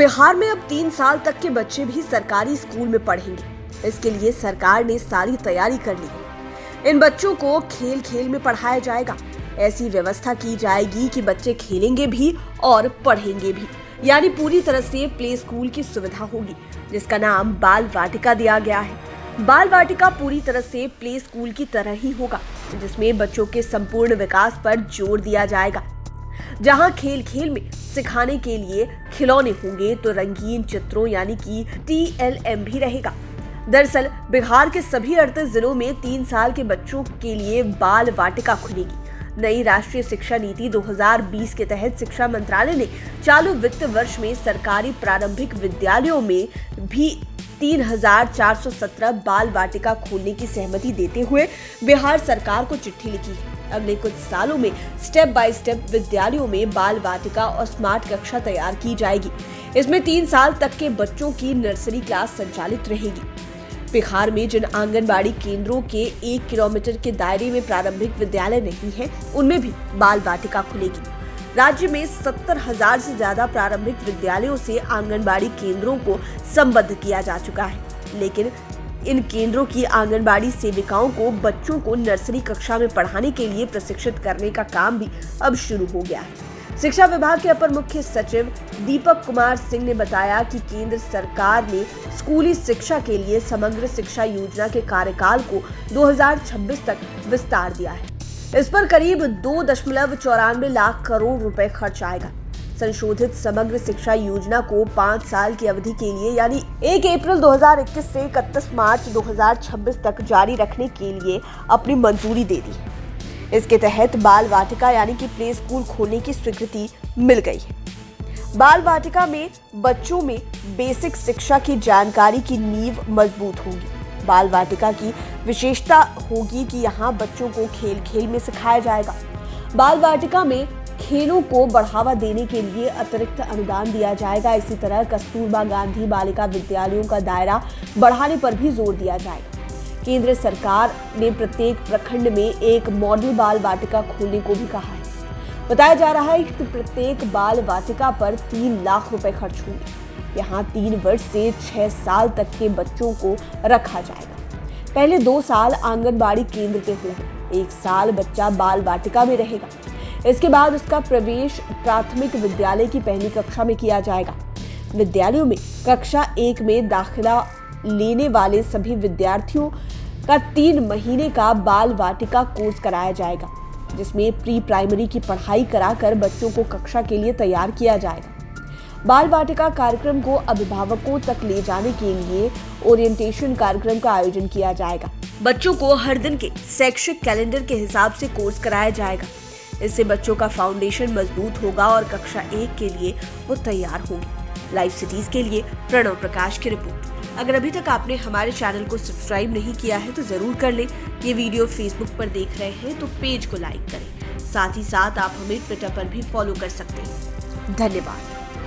बिहार में अब 3 साल तक के बच्चे भी सरकारी स्कूल में पढ़ेंगे। इसके लिए सरकार ने सारी तैयारी कर ली। इन बच्चों को खेल खेल में पढ़ाया जाएगा। ऐसी व्यवस्था की जाएगी कि बच्चे खेलेंगे भी और पढ़ेंगे भी, यानी पूरी तरह से प्ले स्कूल की सुविधा होगी, जिसका नाम बाल वाटिका दिया गया है। बाल वाटिका पूरी तरह से प्ले स्कूल की तरह ही होगा, जिसमें बच्चों के संपूर्ण विकास पर जोर दिया जाएगा। जहां खेल खेल में सिखाने के लिए खिलौने होंगे तो रंगीन चित्रों यानी कि TLM भी रहेगा। दरअसल बिहार के सभी 38 जिलों में 3 साल के बच्चों के लिए बाल वाटिका खुलेगी। नई राष्ट्रीय शिक्षा नीति 2020 के तहत शिक्षा मंत्रालय ने चालू वित्त वर्ष में सरकारी प्रारंभिक विद्यालयों में भी 3,417 बाल वाटिका खोलने की सहमति देते हुए बिहार सरकार को चिट्ठी लिखी है। अगले कुछ सालों में स्टेप बाय स्टेप विद्यालयों में बाल वाटिका और स्मार्ट कक्षा तैयार की जाएगी। इसमें 3 साल तक के बच्चों की नर्सरी क्लास संचालित रहेगी। बिहार में जिन आंगनबाड़ी केंद्रों के 1 किलोमीटर के दायरे में प्रारंभिक विद्यालय नहीं है, उनमें भी बाल वाटिका खुलेगी। राज्य में 70,000 से ज्यादा प्रारंभिक विद्यालयों से आंगनबाड़ी केंद्रों को संबद्ध किया जा चुका है, लेकिन इन केंद्रों की आंगनबाड़ी सेविकाओं को बच्चों को नर्सरी कक्षा में पढ़ाने के लिए प्रशिक्षित करने का काम भी अब शुरू हो गया है। शिक्षा विभाग के अपर मुख्य सचिव दीपक कुमार सिंह ने बताया कि केंद्र सरकार ने स्कूली शिक्षा के लिए समग्र शिक्षा योजना के कार्यकाल को 2026 तक विस्तार दिया है। इस पर करीब 2.94 लाख करोड़ रुपए खर्च आएगा। संशोधित समग्र शिक्षा योजना को 5 साल की अवधि के लिए यानी 1 अप्रैल 2021 से 31 मार्च 2026 तक जारी रखने के लिए अपनी मंजूरी दे दी। इसके तहत बाल वाटिका यानी कि प्ले स्कूल खोलने की स्वीकृति मिल गई है। बाल वाटिका में बच्चों में बेसिक शिक्षा की जानकारी की नींव मजबूत होगी। बाल वाटिका की विशेषता होगी कि यहाँ बच्चों को खेल खेल में सिखाया जाएगा। बाल वाटिका में खेलों को बढ़ावा देने के लिए अतिरिक्त अनुदान दिया जाएगा। इसी तरह कस्तूरबा गांधी बालिका विद्यालयों का दायरा बढ़ाने पर भी जोर दिया जाएगा। केंद्र सरकार ने प्रत्येक प्रखंड में एक मॉडल बाल वाटिका खोलने को भी कहा है। बताया जा रहा है कि प्रत्येक बाल वाटिका पर 3 लाख रुपए खर्च होंगे। यहाँ 3 वर्ष से 6 साल तक के बच्चों को रखा जाएगा। पहले 2 साल आंगनबाड़ी केंद्र के होंगे। 1 साल बच्चा बाल वाटिका में रहेगा। इसके बाद उसका प्रवेश प्राथमिक विद्यालय की पहली कक्षा में किया जाएगा। विद्यालयों में कक्षा 1 में दाखिला लेने वाले सभी विद्यार्थियों का 3 महीने का बाल वाटिका कोर्स कराया जाएगा, जिसमें प्री प्राइमरी की पढ़ाई कराकर बच्चों को कक्षा के लिए तैयार किया जाएगा। बाल वाटिका कार्यक्रम को अभिभावकों तक ले जाने के लिए ओरिएंटेशन कार्यक्रम का आयोजन किया जाएगा। बच्चों को हर दिन के शैक्षिक कैलेंडर के हिसाब से कोर्स कराया जाएगा। इससे बच्चों का फाउंडेशन मजबूत होगा और कक्षा 1 के लिए वो तैयार होंगे। लाइव सिटीज के लिए प्रणव प्रकाश की रिपोर्ट। अगर अभी तक आपने हमारे चैनल को सब्सक्राइब नहीं किया है तो जरूर कर लें। ये वीडियो फेसबुक पर देख रहे हैं तो पेज को लाइक करें। साथ ही साथ आप हमें ट्विटर पर भी फॉलो कर सकते हैं। धन्यवाद।